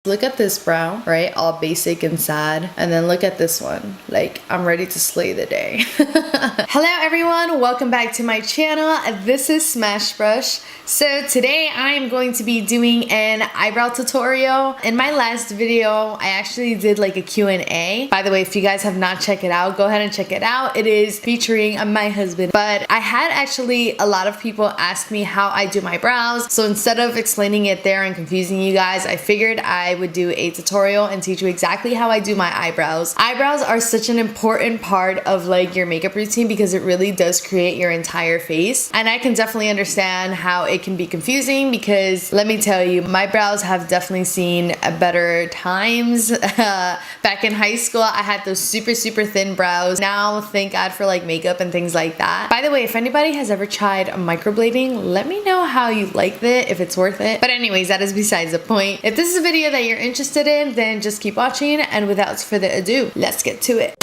Look at this brow, right? All basic and sad. And then look at this one. Like, I'm ready to slay the day. Hello everyone, welcome back to my channel. This is Smashbrush. So today I am going to be doing an eyebrow tutorial. In my last video, I actually did like a Q&A. By the way, if you guys have not checked it out, go ahead and check it out. It is featuring my husband. But I had actually a lot of people ask me how I do my brows. So instead of explaining it there and confusing you guys, I figured I would do a tutorial and teach you exactly how I do my eyebrows. Eyebrows are such an important part of like your makeup routine because it really does create your entire face. And I can definitely understand how it can be confusing because let me tell you, my brows have definitely seen better times. Back in high school, I had those super thin brows. Now, thank God for like makeup and things like that. By the way, if anybody has ever tried microblading, let me know how you like it, if it's worth it. But anyways, that is besides the point. If this is a video that you're interested in, then just keep watching, and without further ado, let's get to it.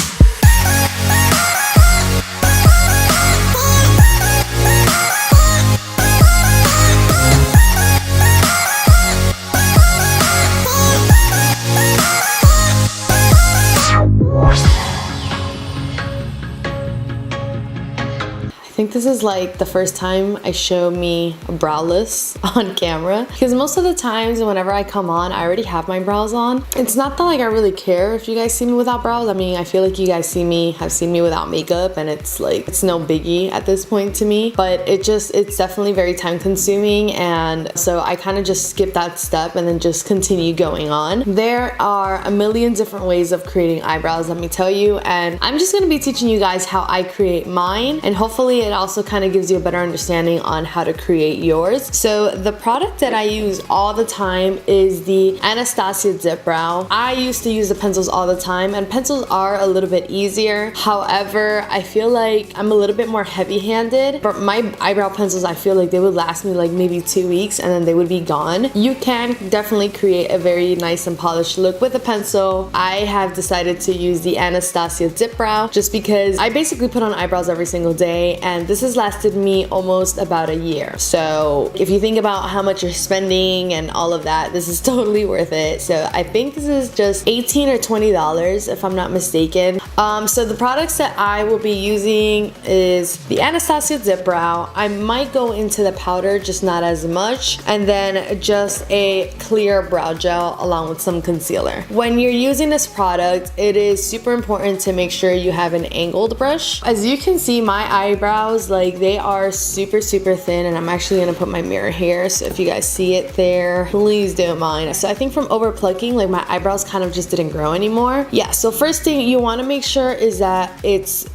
I think this is like the first time I show me browless on camera because most of the times whenever I come on, I already have my brows on. It's not that like I really care if you guys see me without brows. I mean, I feel like you guys have seen me without makeup, and it's like, it's no biggie at this point to me, but it's definitely very time consuming, and so I kind of just skip that step and then just continue going on. There are a million different ways of creating eyebrows, let me tell you, and I'm just gonna be teaching you guys how I create mine, and hopefully it also kind of gives you a better understanding on how to create yours. So the product that I use all the time is the Anastasia Dip Brow. I used to use the pencils all the time, and pencils are a little bit easier. However, I feel like I'm a little bit more heavy-handed. But my eyebrow pencils, I feel like they would last me like maybe 2 weeks and then they would be gone. You can definitely create a very nice and polished look with a pencil. I have decided to use the Anastasia Dip Brow just because I basically put on eyebrows every single day, and this has lasted me almost about a year. So if you think about how much you're spending and all of that, this is totally worth it. So I think this is just $18 or $20 if I'm not mistaken. So the products that I will be using is the Anastasia Dip Brow. I might go into the powder, just not as much, and then just a clear brow gel along with some concealer. When you're using this product, it is super important to make sure you have an angled brush. As you can see, my eyebrows, like, they are super thin, and I'm actually gonna put my mirror here, so if you guys see it there, please don't mind. So I think from over plucking, like, my eyebrows kind of just didn't grow anymore. Yeah, so first thing you want to make sure is that it's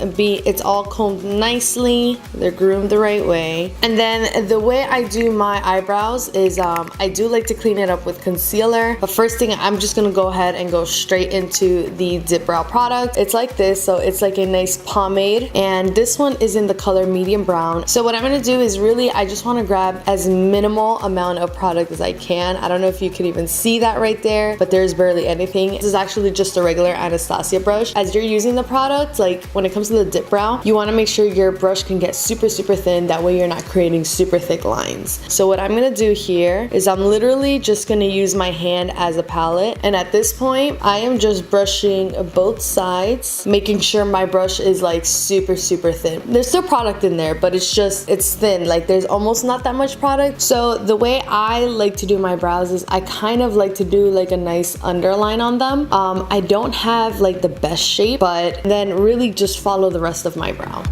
all combed nicely, they're groomed the right way. And then the way I do my eyebrows is I do like to clean it up with concealer, but first thing, I'm just gonna go ahead and go straight into the Dip Brow product. It's like this, so it's like a nice pomade, and this one is in the color medium brown. So what I'm gonna do is really, I just wanna grab as minimal amount of product as I can. I don't know if you can even see that right there, but there's barely anything. This is actually just a regular Anastasia brush. As you're using the product, like when it comes to the dip brow, you wanna make sure your brush can get super thin. That way you're not creating super thick lines. So what I'm gonna do here is I'm literally just gonna use my hand as a palette. And at this point, I am just brushing both sides, making sure my brush is like super thin. There's still product in there, but it's thin. Like, there's almost not that much product. So the way I like to do my brows is I kind of like to do like a nice underline on them. I don't have like the best shape, but then really just follow the rest of my brow.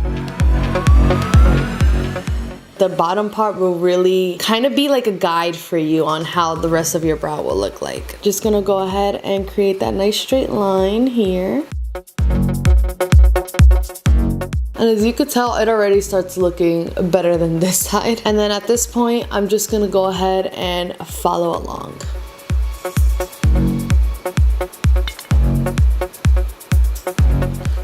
The bottom part will really kind of be like a guide for you on how the rest of your brow will look like. Just gonna go ahead and create that nice straight line here. And as you could tell, it already starts looking better than this side. And then at this point, I'm just gonna go ahead and follow along.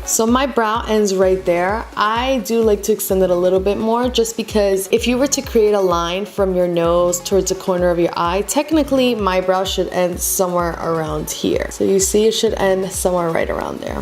So my brow ends right there. I do like to extend it a little bit more just because if you were to create a line from your nose towards the corner of your eye, technically my brow should end somewhere around here. So you see, it should end somewhere right around there.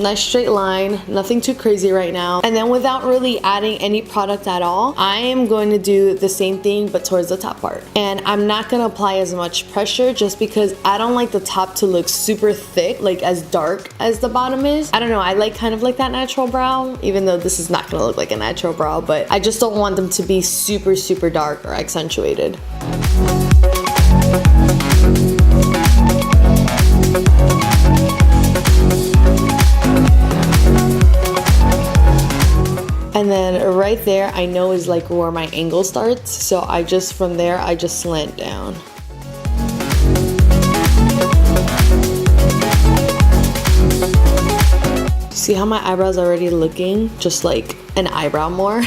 Nice straight line, nothing too crazy right now. And then without really adding any product at all, I am going to do the same thing but towards the top part. And I'm not gonna apply as much pressure just because I don't like the top to look super thick, like as dark as the bottom is. I don't know, I like kind of like that natural brow, even though this is not gonna look like a natural brow, but I just don't want them to be super, super dark or accentuated. And then right there, I know is like where my angle starts. So I just, from there, I just slant down. See how my eyebrows are already looking just like an eyebrow more?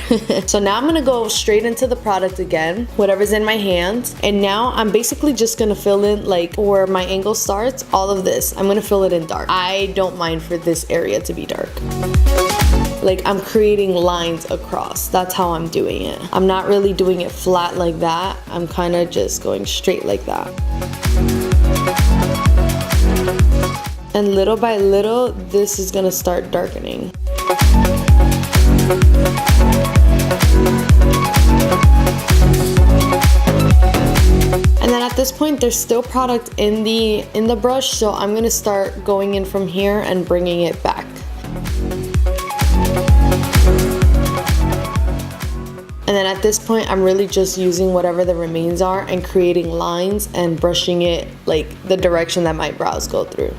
So now I'm gonna go straight into the product again, whatever's in my hand. And now I'm basically just gonna fill in like where my angle starts, all of this. I'm gonna fill it in dark. I don't mind for this area to be dark. Like I'm creating lines across. That's how I'm doing it. I'm not really doing it flat like that. I'm kind of just going straight like that. And little by little, this is gonna start darkening. And then at this point, there's still product in the brush, so I'm gonna start going in from here and bringing it back. And then at this point, I'm really just using whatever the remains are and creating lines and brushing it like the direction that my brows go through.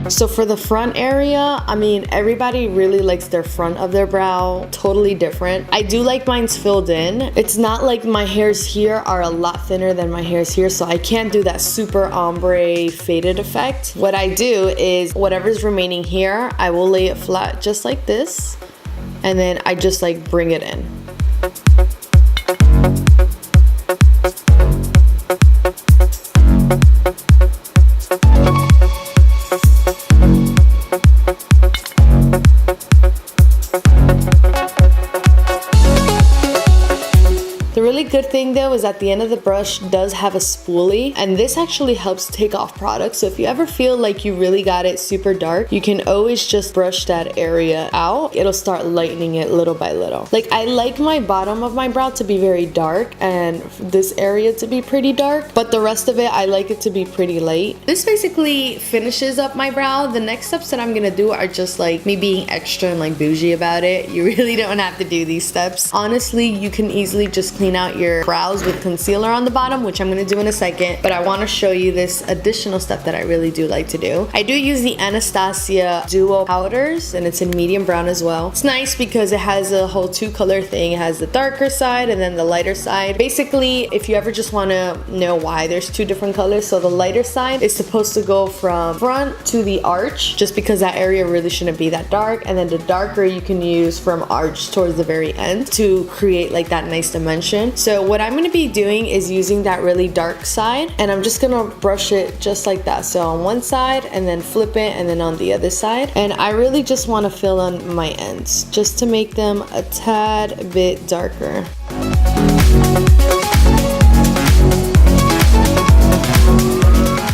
So for the front area, I mean, everybody really likes their front of their brow totally different. I do like mine's filled in. It's not like my hairs here are a lot thinner than my hairs here, so I can't do that super ombre faded effect. What I do is whatever's remaining here, I will lay it flat just like this, and then I just like bring it in. The really good thing though is at the end of the brush does have a spoolie, and this actually helps take off product. So if you ever feel like you really got it super dark, you can always just brush that area out. It'll start lightening it little by little. Like I like my bottom of my brow to be very dark and this area to be pretty dark, but the rest of it I like it to be pretty light. This basically finishes up my brow. The next steps that I'm gonna do are just like me being extra and like bougie about it. You really don't have to do these steps. Honestly, you can easily just clean out your brows with concealer on the bottom, which I'm gonna do in a second, but I want to show you this additional step that I really do like to do. I do use the Anastasia duo powders, and it's in medium brown as well. It's nice because it has a whole two color thing. It has the darker side and then the lighter side. Basically, if you ever just want to know why there's two different colors, so the lighter side is supposed to go from front to the arch, just because that area really shouldn't be that dark, and then the darker you can use from arch towards the very end to create like that nice dimension. So what I'm going to be doing is using that really dark side, and I'm just going to brush it just like that. So on one side and then flip it, and then on the other side. And I really just want to fill in my ends just to make them a tad bit darker.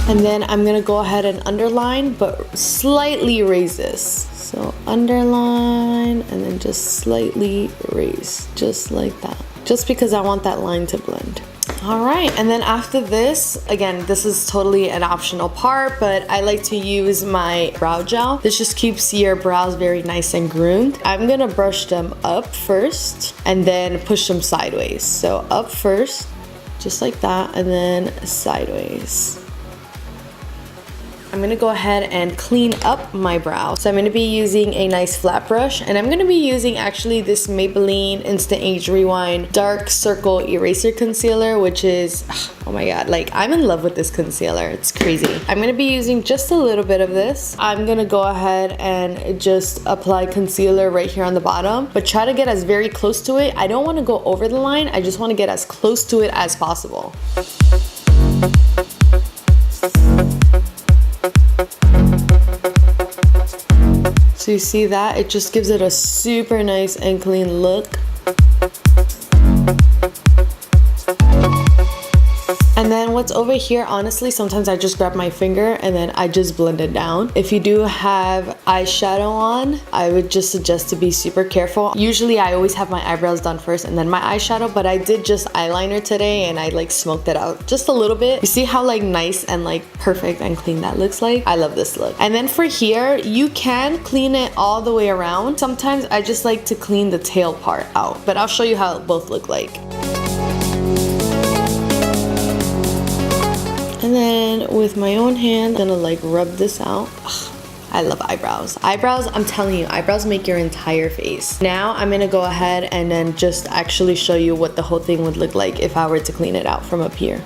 And then I'm gonna go ahead and underline, but slightly raise this. So underline and then just slightly raise, just like that. Just because I want that line to blend. All right, and then after this, again, this is totally an optional part, but I like to use my brow gel. This just keeps your brows very nice and groomed. I'm gonna brush them up first and then push them sideways. So up first, just like that, and then sideways. I'm gonna go ahead and clean up my brow. So I'm gonna be using a nice flat brush, and I'm gonna be using actually this Maybelline Instant Age Rewind Dark Circle Eraser Concealer, which is, oh my god, like I'm in love with this concealer. It's crazy. I'm gonna be using just a little bit of this. I'm gonna go ahead and just apply concealer right here on the bottom, but try to get as very close to it. I don't wanna go over the line. I just wanna get as close to it as possible. So you see that? It just gives it a super nice and clean look. And then what's over here, honestly, sometimes I just grab my finger and then I just blend it down. If you do have eyeshadow on, I would just suggest to be super careful. Usually I always have my eyebrows done first and then my eyeshadow, but I did just eyeliner today and I like smoked it out just a little bit. You see how like nice and like perfect and clean that looks like? I love this look. And then for here, you can clean it all the way around. Sometimes I just like to clean the tail part out, but I'll show you how both look like. And then with my own hand, I'm gonna like rub this out. Ugh, I love eyebrows. Eyebrows, I'm telling you, eyebrows make your entire face. Now I'm gonna go ahead and then just actually show you what the whole thing would look like if I were to clean it out from up here.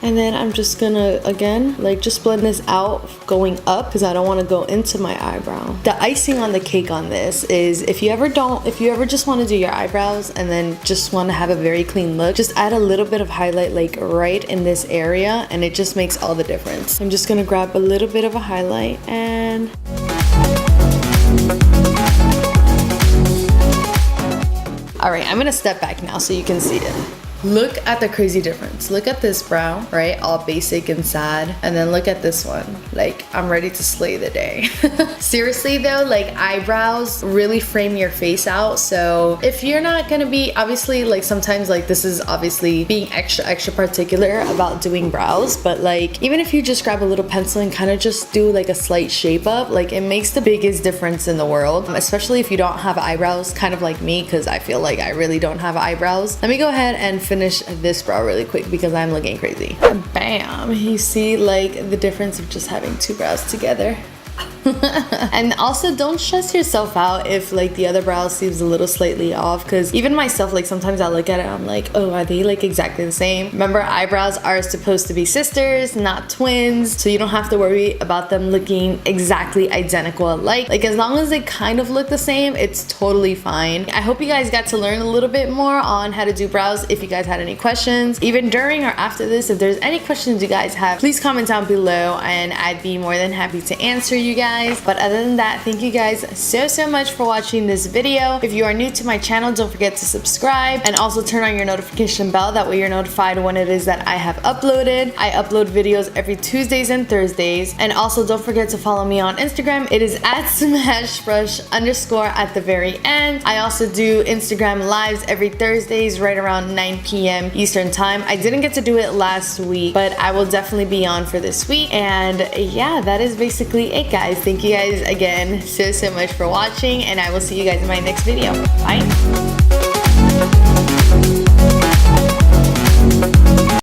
And then I'm just gonna, again, like just blend this out going up because I don't want to go into my eyebrow. The icing on the cake on this is if you ever just want to do your eyebrows and then just want to have a very clean look, just add a little bit of highlight like right in this area and it just makes all the difference. I'm just gonna grab a little bit of a highlight and all right, I'm gonna step back now so you can see it. Look at the crazy difference. Look at this brow, right? All basic and sad. And then look at this one. Like, I'm ready to slay the day. Seriously though, like eyebrows really frame your face out. So if you're not gonna be, obviously like sometimes like this is obviously being extra particular about doing brows. But like, even if you just grab a little pencil and kind of just do like a slight shape up, like it makes the biggest difference in the world. Especially if you don't have eyebrows, kind of like me, because I feel like I really don't have eyebrows. Let me go ahead and finish this brow really quick because I'm looking crazy. Bam! You see like the difference of just having two brows together. And also don't stress yourself out if like the other brow seems a little slightly off, because even myself, like sometimes I look at it, I'm like, oh, are they like exactly the same? Remember, eyebrows are supposed to be sisters, not twins, so you don't have to worry about them looking exactly identical alike. Like as long as they kind of look the same, it's totally fine. I hope you guys got to learn a little bit more on how to do brows. If you guys had any questions, even during or after this, if there's any questions you guys have, please comment down below and I'd be more than happy to answer you guys. But other than that, thank you guys so much for watching this video. If you are new to my channel, don't forget to subscribe and also turn on your notification bell. That way you're notified when it is that I have uploaded. I upload videos every Tuesdays and Thursdays. And also don't forget to follow me on Instagram. It is at Smashbrush _ at the very end. I also do Instagram lives every Thursdays right around 9 p.m. Eastern time. I didn't get to do it last week, but I will definitely be on for this week. And yeah, that is basically it, guys. Thank you guys again so much for watching, and I will see you guys in my next video. Bye.